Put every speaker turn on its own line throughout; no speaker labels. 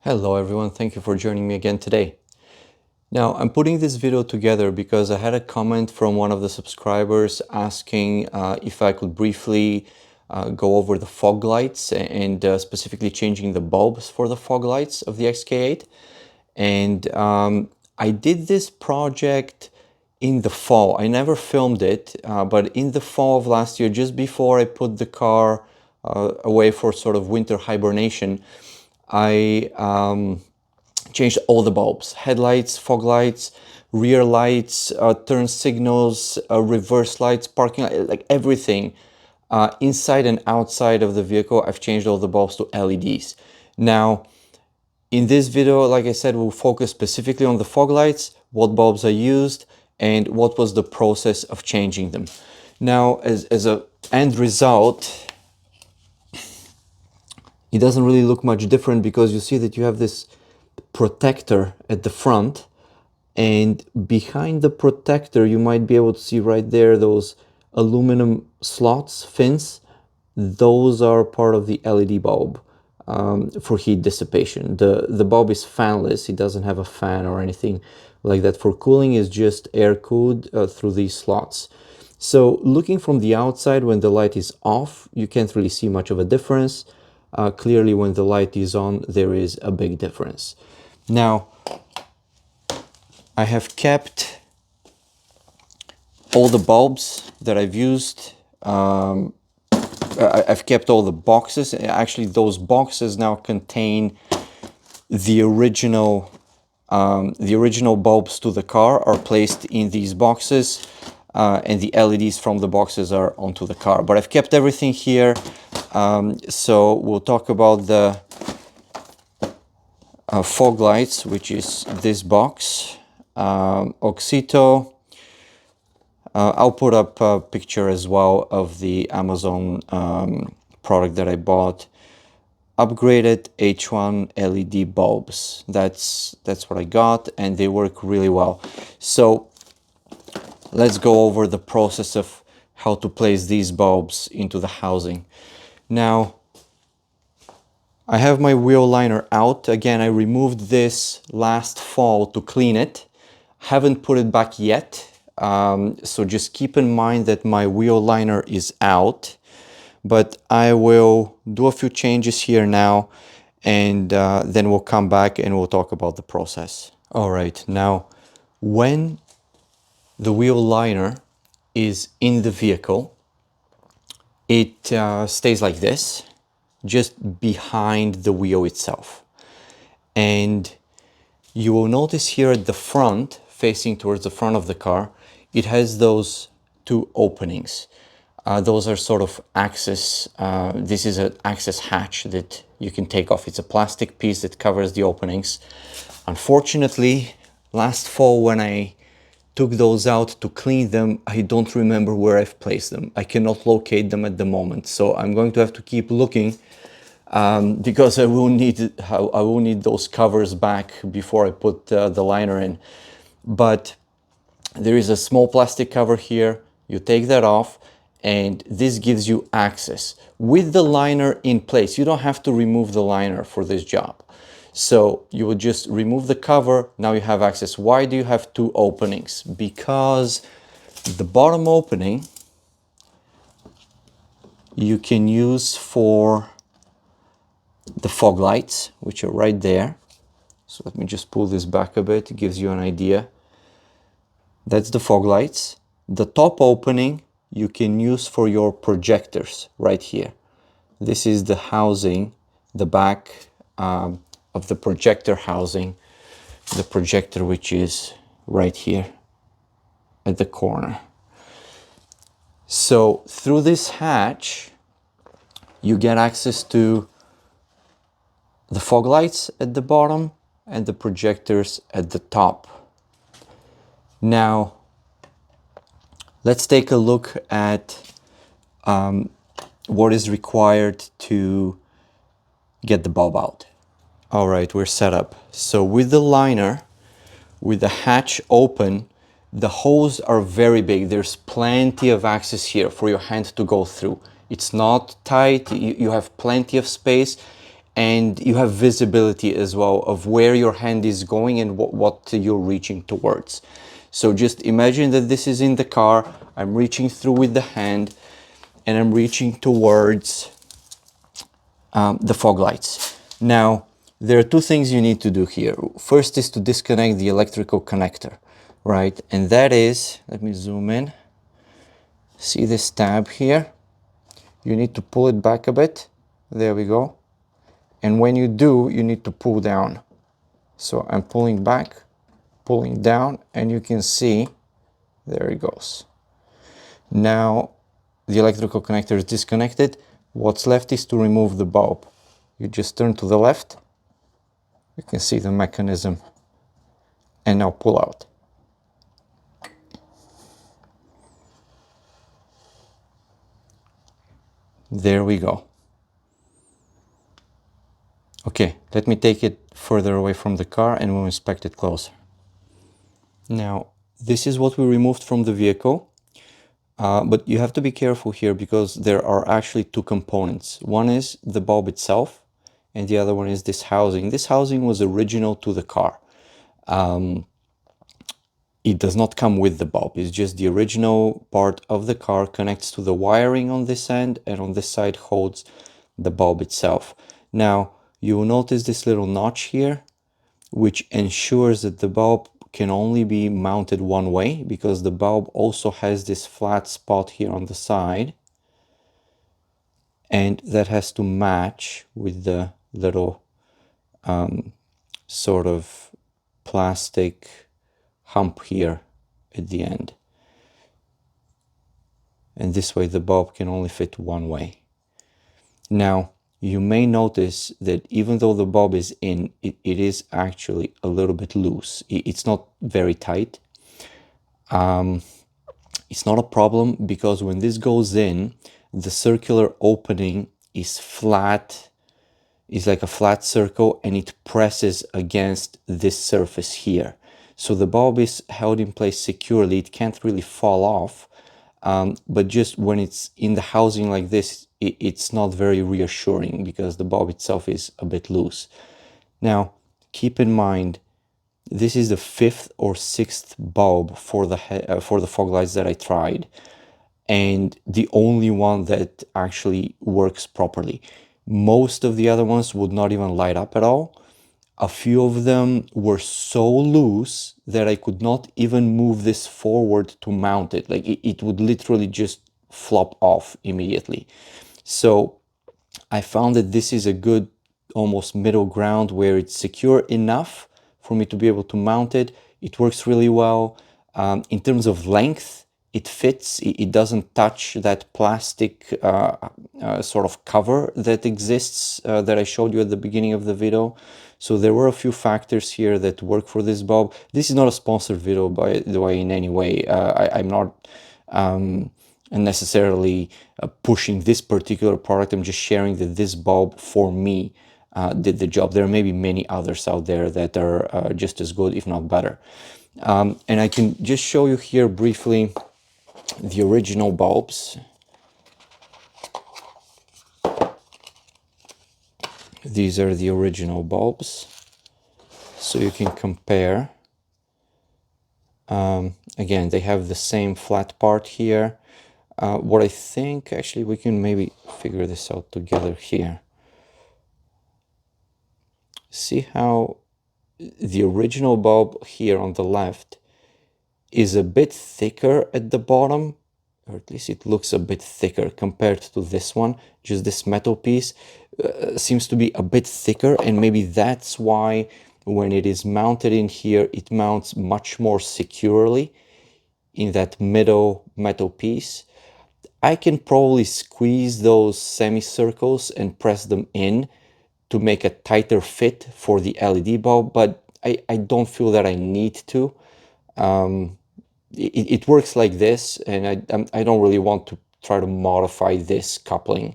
Hello everyone, thank you for joining me again today. Now, I'm putting this video together because I had a comment from one of the subscribers asking if I could briefly go over the fog lights and specifically changing the bulbs for the fog lights of the XK8. And I did this project in the fall. I never filmed it, but in the fall of last year, just before I put the car away for sort of winter hibernation, I changed all the bulbs, headlights, fog lights, rear lights, turn signals, reverse lights, parking light, like everything. Inside and outside of the vehicle, I've changed all the bulbs to LEDs. Now, in this video, like I said, we'll focus specifically on the fog lights, what bulbs I used, and what was the process of changing them. Now, as a end result, it doesn't really look much different because you see that you have this protector at the front, and behind the protector you might be able to see right there those aluminum slots, fins. Those are part of the LED bulb for heat dissipation. The bulb is fanless, it doesn't have a fan or anything like that. For cooling is just air cooled through these slots. So looking from the outside, when the light is off, you can't really see much of a difference. Clearly when the light is on, there is a big difference. Now, I have kept all the bulbs that I've used. I've kept all the boxes. Actually, those boxes now contain the original bulbs to the car are placed in these boxes, and the LEDs from the boxes are onto the car. But I've kept everything here. So we'll talk about the fog lights, which is this box, Oxito. I'll put up a picture as well of the Amazon product that I bought. Upgraded H1 LED bulbs. That's what I got, and they work really well. So let's go over the process of how to place these bulbs into the housing. Now, I have my wheel liner out. Again, I removed this last fall to clean it. Haven't put it back yet. So just keep in mind that my wheel liner is out. But I will do a few changes here now, and then we'll come back and we'll talk about the process. All right, now when the wheel liner is in the vehicle, it stays like this, just behind the wheel itself. And you will notice here at the front, facing towards the front of the car, it has those two openings. Those are sort of access, this is an access hatch that you can take off. It's a plastic piece that covers the openings. Unfortunately, last fall when I took those out to clean them, I don't remember where I've placed them. I cannot locate them at the moment. So I'm going to have to keep looking because I will need those covers back before I put the liner in. But there is a small plastic cover here. You take that off, and this gives you access. With the liner in place, you don't have to remove the liner for this job. So you will just remove the cover. Now you have access. Why do you have two openings? Because the bottom opening you can use for the fog lights, which are right there. So let me just pull this back a bit. It gives you an idea. That's the fog lights. The top opening you can use for your projectors right here. This is the housing, the back of the projector housing, the projector which is right here at the corner. So through this hatch, you get access to the fog lights at the bottom and the projectors at the top. Now, let's take a look at what is required to get the bulb out. All right, we're set up. So with the liner, with the hatch open, the holes are very big. There's plenty of access here for your hand to go through. It's not tight, you have plenty of space, and you have visibility as well of where your hand is going and what you're reaching towards. So just imagine that this is in the car, I'm reaching through with the hand, and I'm reaching towards the fog lights. Now, there are two things you need to do here. First is to disconnect the electrical connector, right? And that is, let me zoom in. See this tab here? You need to pull it back a bit. There we go. And when you do, you need to pull down. So I'm pulling back, pulling down, and you can see, there it goes. Now, the electrical connector is disconnected. What's left is to remove the bulb. You just turn to the left. You can see the mechanism. And now pull out. There we go. Okay, let me take it further away from the car and we'll inspect it closer. Now, this is what we removed from the vehicle. But you have to be careful here because there are actually two components. One is the bulb itself, and the other one is this housing. This housing was original to the car. It does not come with the bulb. It's just the original part of the car, connects to the wiring on this end, and on this side holds the bulb itself. Now, you will notice this little notch here, which ensures that the bulb can only be mounted one way, because the bulb also has this flat spot here on the side, and that has to match with the little sort of plastic hump here at the end. And this way the bulb can only fit one way. Now, you may notice that even though the bulb is in, it is actually a little bit loose. It's not very tight. It's not a problem because when this goes in, the circular opening is flat, is like a flat circle, and it presses against this surface here. So the bulb is held in place securely. It can't really fall off. But just when it's in the housing like this, it's not very reassuring because the bulb itself is a bit loose. Now, keep in mind, this is the 5th or 6th bulb for the fog lights that I tried, and the only one that actually works properly. Most of the other ones would not even light up at all. A few of them were so loose that I could not even move this forward to mount it. Like it would literally just flop off immediately. So I found that this is a good almost middle ground where it's secure enough for me to be able to mount it. It works really well. In terms of length, it fits. It doesn't touch that plastic sort of cover that exists that I showed you at the beginning of the video. So there were a few factors here that work for this bulb. This is not a sponsored video, by the way, in any way. I'm not necessarily pushing this particular product. I'm just sharing that this bulb for me did the job. There may be many others out there that are just as good, if not better. And I can just show you here briefly the original bulbs. These are the original bulbs, so you can compare. Again, they have the same flat part here. What I think, actually, we can maybe figure this out together here. See how the original bulb here on the left is a bit thicker at the bottom, or at least it looks a bit thicker compared to this one. Just this metal piece seems to be a bit thicker, and maybe that's why when it is mounted in here, it mounts much more securely in that middle metal piece. I can probably squeeze those semicircles and press them in to make a tighter fit for the LED bulb, but I don't feel that I need to. It works like this, and I don't really want to try to modify this coupling.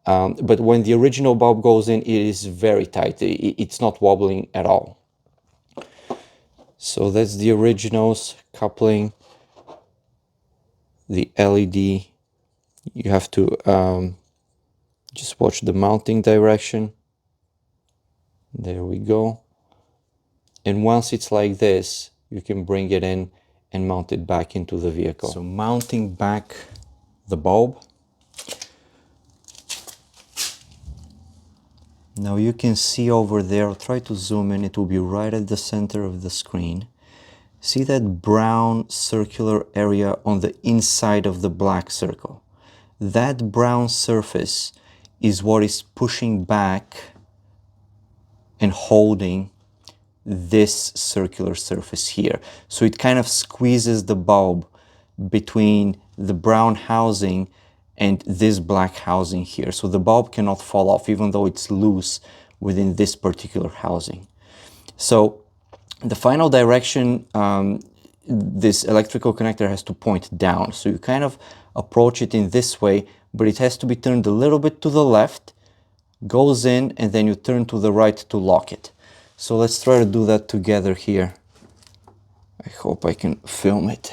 But when the original bulb goes in, it is very tight. It's not wobbling at all. So that's the originals coupling. The LED, you have to just watch the mounting direction. There we go. And once it's like this, you can bring it in and mount it back into the vehicle. So mounting back the bulb. Now you can see over there, I'll try to zoom in, it will be right at the center of the screen. See that brown circular area on the inside of the black circle? That brown surface is what is pushing back and holding this circular surface here. So it kind of squeezes the bulb between the brown housing and this black housing here. So the bulb cannot fall off even though it's loose within this particular housing. So the final direction, this electrical connector has to point down. So you kind of approach it in this way, but it has to be turned a little bit to the left, goes in, and then you turn to the right to lock it. So let's try to do that together here. I hope I can film it.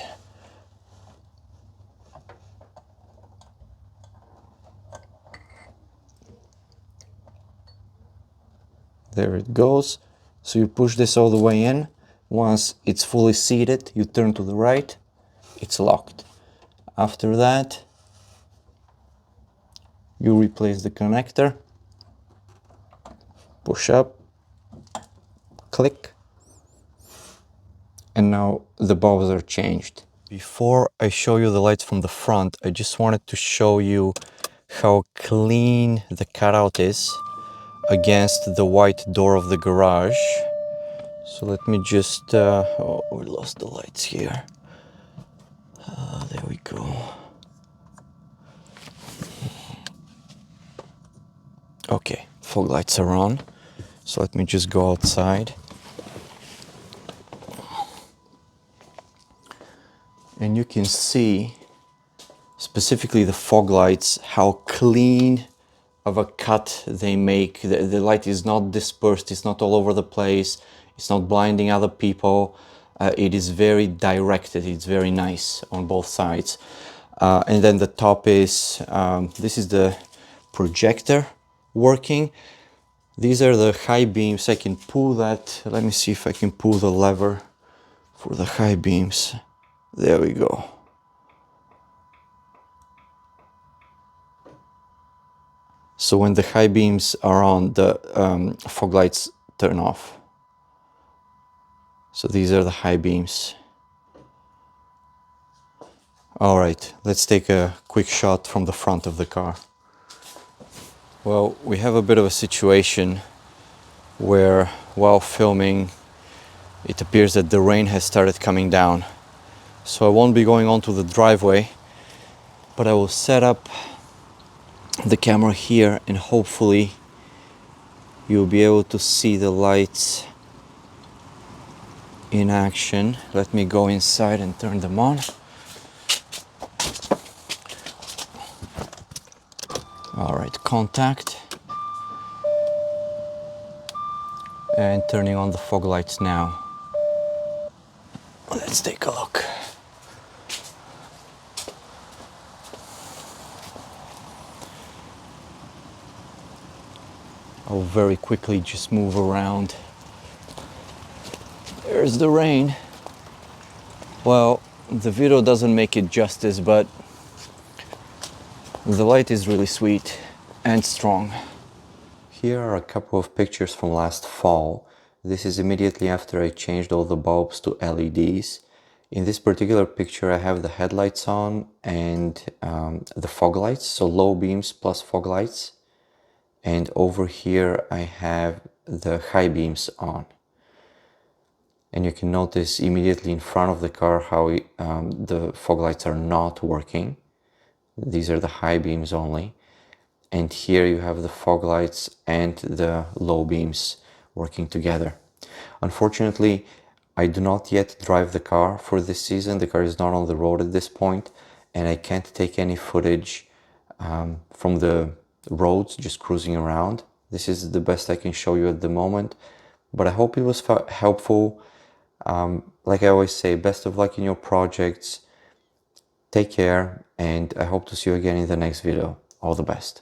There it goes. So you push this all the way in. Once it's fully seated, you turn to the right, it's locked. After that, you replace the connector, push up, click, and now the bulbs are changed. Before I show you the lights from the front, I just wanted to show you how clean the cutout is against the white door of the garage. So let me just, oh, we lost the lights here. There we go. Okay, fog lights are on. So let me just go outside. And you can see, specifically the fog lights, how clean of a cut they make. The light is not dispersed, it's not all over the place, it's not blinding other people. It is very directed, it's very nice on both sides. And then the top is, this is the projector working. These are the high beams. I can pull that. Let me see if I can pull the lever for the high beams. There we go. So when the high beams are on, the fog lights turn off. So these are the high beams. All right, let's take a quick shot from the front of the car. Well, we have a bit of a situation where while filming, it appears that the rain has started coming down. So I won't be going onto the driveway, but I will set up the camera here and hopefully you'll be able to see the lights in action. Let me go inside and turn them on. All right, contact. And turning on the fog lights now. Let's take a look. I'll very quickly just move around. There's the rain. Well, the video doesn't make it justice, but the light is really sweet and strong. Here are a couple of pictures from last fall. This is immediately after I changed all the bulbs to LEDs. In this particular picture, I have the headlights on and the fog lights, so low beams plus fog lights. And over here, I have the high beams on. And you can notice immediately in front of the car how the fog lights are not working. These are the high beams only. And here you have the fog lights and the low beams working together. Unfortunately, I do not yet drive the car for this season. The car is not on the road at this point, and I can't take any footage from the roads, just cruising around. This is the best I can show you at the moment, but I hope it was helpful. Like I always say, best of luck in your projects. Take care, and I hope to see you again in the next video. All the best.